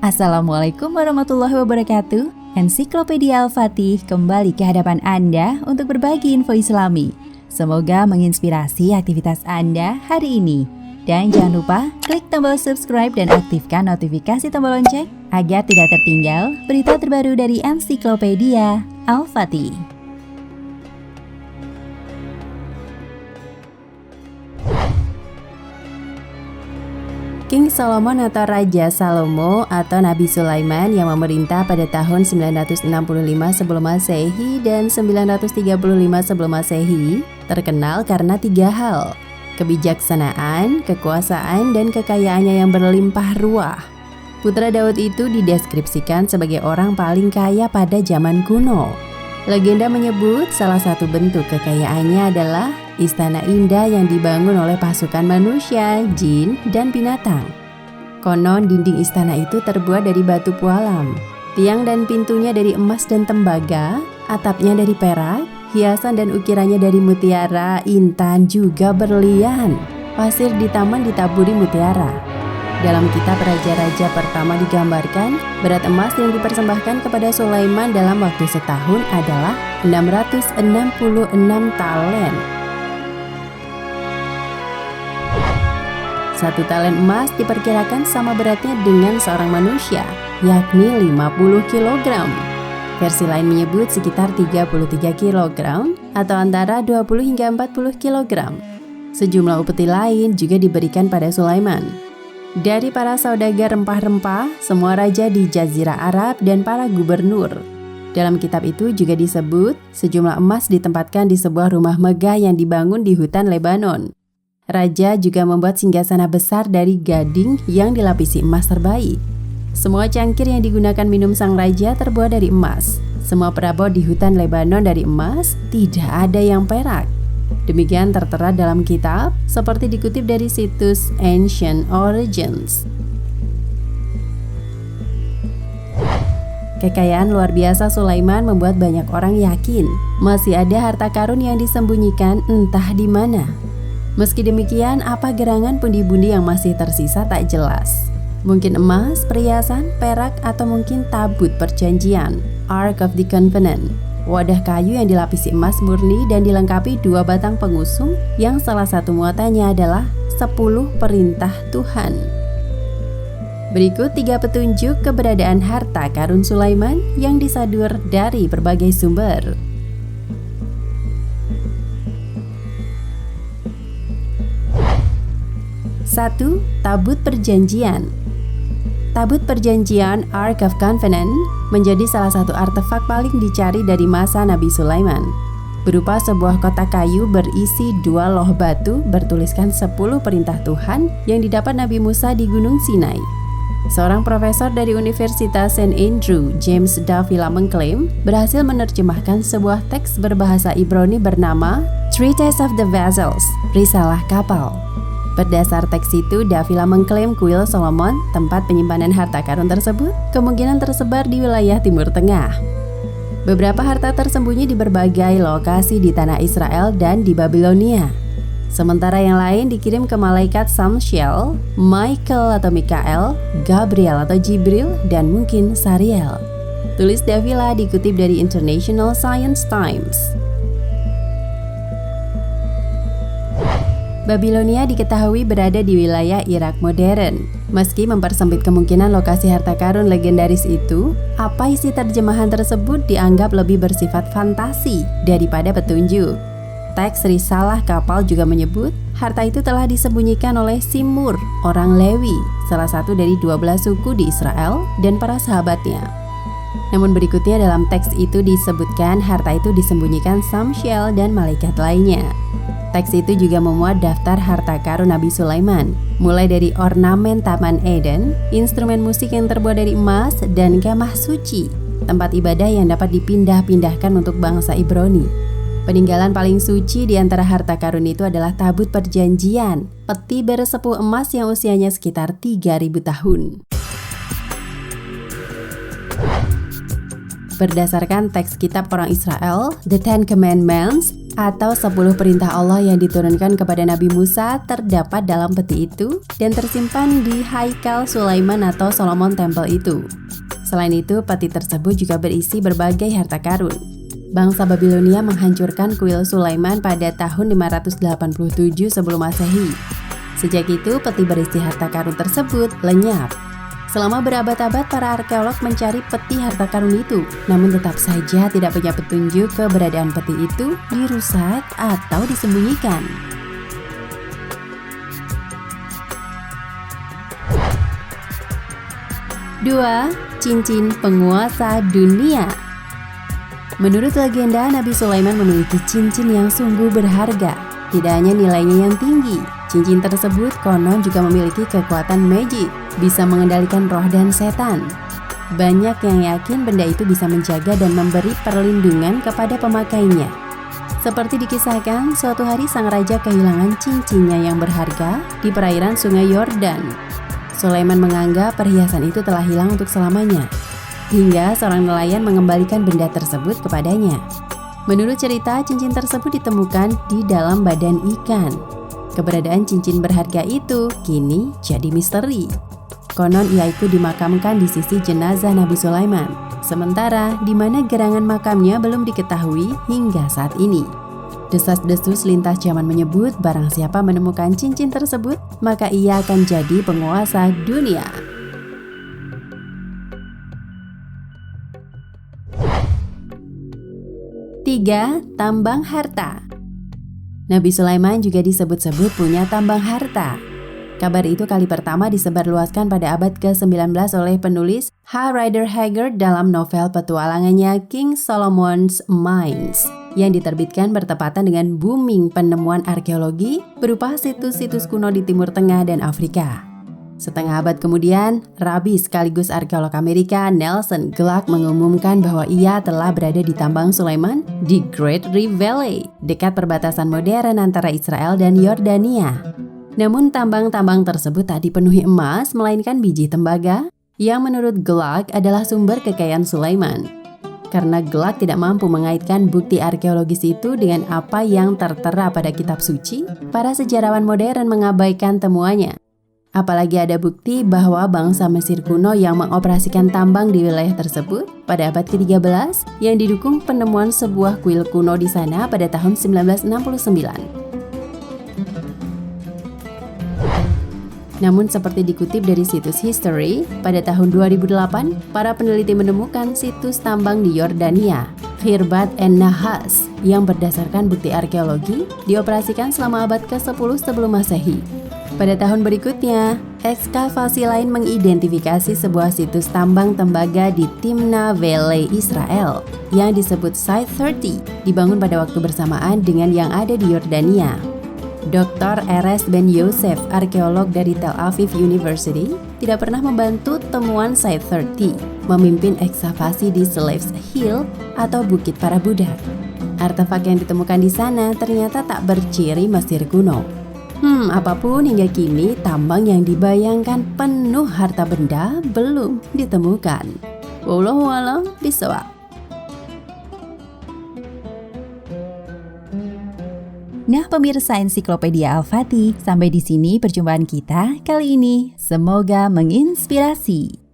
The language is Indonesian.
Assalamualaikum warahmatullahi wabarakatuh. Ensiklopedia Al-Fatih kembali ke hadapan Anda untuk berbagi info Islami. Semoga menginspirasi aktivitas Anda hari ini. Dan jangan lupa klik tombol subscribe dan aktifkan notifikasi tombol lonceng agar tidak tertinggal berita terbaru dari Ensiklopedia Al-Fatih. King Solomon atau Raja Salomo atau Nabi Sulaiman yang memerintah pada tahun 965 sebelum Masehi dan 935 sebelum Masehi terkenal karena 3 hal: kebijaksanaan, kekuasaan, dan kekayaannya yang berlimpah ruah. Putra Daud itu dideskripsikan sebagai orang paling kaya pada zaman kuno. Legenda menyebut salah satu bentuk kekayaannya adalah istana indah yang dibangun oleh pasukan manusia, jin, dan binatang. Konon dinding istana itu terbuat dari batu pualam, tiang dan pintunya dari emas dan tembaga, atapnya dari perak, hiasan dan ukirannya dari mutiara, intan, juga berlian. Pasir di taman ditaburi mutiara. Dalam kitab Raja-Raja pertama digambarkan, berat emas yang dipersembahkan kepada Sulaiman dalam waktu setahun adalah 666 talen. 1 talen emas diperkirakan sama beratnya dengan seorang manusia, yakni 50 kg. Versi lain menyebut sekitar 33 kg atau antara 20 hingga 40 kg. Sejumlah upeti lain juga diberikan pada Sulaiman. Dari para saudagar rempah-rempah, semua raja di Jazirah Arab, dan para gubernur. Dalam kitab itu juga disebut sejumlah emas ditempatkan di sebuah rumah megah yang dibangun di hutan Lebanon. Raja juga membuat singgasana besar dari gading yang dilapisi emas terbaik. Semua cangkir yang digunakan minum sang raja terbuat dari emas. Semua perabot di hutan Lebanon dari emas, tidak ada yang perak. Demikian tertera dalam kitab, seperti dikutip dari situs Ancient Origins. Kekayaan luar biasa Sulaiman membuat banyak orang yakin masih ada harta karun yang disembunyikan entah di mana. Meski demikian, apa gerangan pundi-pundi yang masih tersisa tak jelas. Mungkin emas, perhiasan, perak, atau mungkin tabut perjanjian, Ark of the Covenant. Wadah kayu yang dilapisi emas murni dan dilengkapi 2 batang pengusung yang salah satu muatannya adalah 10 perintah Tuhan. Berikut 3 petunjuk keberadaan harta karun Sulaiman yang disadur dari berbagai sumber. 1. Tabut Perjanjian. Tabut Perjanjian Ark of Covenant menjadi salah satu artefak paling dicari dari masa Nabi Sulaiman. Berupa sebuah kotak kayu berisi 2 loh batu bertuliskan 10 perintah Tuhan yang didapat Nabi Musa di Gunung Sinai. Seorang profesor dari Universitas St. Andrew, James Davila, mengklaim berhasil menerjemahkan sebuah teks berbahasa Ibrani bernama Treatise of the Vessels, Risalah Kapal. Berdasar teks itu, Davila mengklaim kuil Solomon, tempat penyimpanan harta karun tersebut, kemungkinan tersebar di wilayah Timur Tengah. Beberapa harta tersembunyi di berbagai lokasi di tanah Israel dan di Babilonia. Sementara yang lain dikirim ke malaikat Samsiel, Michael atau Mikael, Gabriel atau Jibril, dan mungkin Sariel. Tulis Davila dikutip dari International Science Times. Babilonia diketahui berada di wilayah Irak modern. Meski mempersempit kemungkinan lokasi harta karun legendaris itu, apa isi terjemahan tersebut dianggap lebih bersifat fantasi daripada petunjuk. Teks Risalah Kapal juga menyebut harta itu telah disembunyikan oleh Simur, orang Lewi, salah satu dari 12 suku di Israel dan para sahabatnya. Namun berikutnya dalam teks itu disebutkan harta itu disembunyikan Samsiel dan malaikat lainnya. Teks itu juga memuat daftar harta karun Nabi Sulaiman, mulai dari ornamen Taman Eden, instrumen musik yang terbuat dari emas, dan kemah suci, tempat ibadah yang dapat dipindah-pindahkan untuk bangsa Ibrani. Peninggalan paling suci di antara harta karun itu adalah tabut perjanjian, peti bersepuh emas yang usianya sekitar 3.000 tahun. Berdasarkan teks kitab orang Israel, The Ten Commandments, atau 10 perintah Allah yang diturunkan kepada Nabi Musa terdapat dalam peti itu dan tersimpan di Haikal Sulaiman atau Solomon Temple itu. Selain itu, peti tersebut juga berisi berbagai harta karun. Bangsa Babilonia menghancurkan kuil Sulaiman pada tahun 587 sebelum Masehi. Sejak itu, peti berisi harta karun tersebut lenyap. Selama berabad-abad, para arkeolog mencari peti harta karun itu, namun tetap saja tidak punya petunjuk keberadaan peti itu dirusak atau disembunyikan. Dua, cincin penguasa dunia. Menurut legenda, Nabi Sulaiman memiliki cincin yang sungguh berharga. Tidak hanya nilainya yang tinggi, cincin tersebut konon juga memiliki kekuatan magic, bisa mengendalikan roh dan setan. Banyak yang yakin benda itu bisa menjaga dan memberi perlindungan kepada pemakainya. Seperti dikisahkan, suatu hari sang raja kehilangan cincinnya yang berharga di perairan sungai Yordan. Sulaiman menganggap perhiasan itu telah hilang untuk selamanya, hingga seorang nelayan mengembalikan benda tersebut kepadanya. Menurut cerita, cincin tersebut ditemukan di dalam badan ikan. Keberadaan cincin berharga itu kini jadi misteri. Konon ia ikut dimakamkan di sisi jenazah Nabi Sulaiman, sementara di mana gerangan makamnya belum diketahui hingga saat ini. Desas-desus lintas zaman menyebut barang siapa menemukan cincin tersebut, maka ia akan jadi penguasa dunia. 3. Tambang harta. Nabi Sulaiman juga disebut-sebut punya tambang harta. Kabar itu kali pertama disebarluaskan pada abad ke-19 oleh penulis H. Rider Haggard dalam novel petualangannya King Solomon's Mines yang diterbitkan bertepatan dengan booming penemuan arkeologi berupa situs-situs kuno di Timur Tengah dan Afrika. Setengah abad kemudian, rabi sekaligus arkeolog Amerika Nelson Gluck mengumumkan bahwa ia telah berada di tambang Sulaiman di Great Rift Valley, dekat perbatasan modern antara Israel dan Yordania. Namun tambang-tambang tersebut tak dipenuhi emas, melainkan biji tembaga, yang menurut Gluck adalah sumber kekayaan Sulaiman. Karena Gluck tidak mampu mengaitkan bukti arkeologis itu dengan apa yang tertera pada kitab suci, para sejarawan modern mengabaikan temuannya. Apalagi ada bukti bahwa bangsa Mesir kuno yang mengoperasikan tambang di wilayah tersebut pada abad ke-13 yang didukung penemuan sebuah kuil kuno di sana pada tahun 1969. Namun seperti dikutip dari situs History, pada tahun 2008, para peneliti menemukan situs tambang di Yordania, Khirbat en-Nahas, yang berdasarkan bukti arkeologi dioperasikan selama abad ke-10 sebelum Masehi. Pada tahun berikutnya, ekskavasi lain mengidentifikasi sebuah situs tambang tembaga di Timna Valley, Israel, yang disebut Site 30, dibangun pada waktu bersamaan dengan yang ada di Yordania. Dr. Erez Ben Yosef, arkeolog dari Tel Aviv University, tidak pernah membantu temuan Site 30, memimpin ekskavasi di Slaves Hill atau Bukit Para Budak. Artefak yang ditemukan di sana ternyata tak berciri Mesir kuno. Apapun hingga kini, tambang yang dibayangkan penuh harta benda belum ditemukan. Wallahu a'lam bishawab. Nah pemirsa Ensiklopedia Al-Fatih, sampai di sini perjumpaan kita kali ini. Semoga menginspirasi.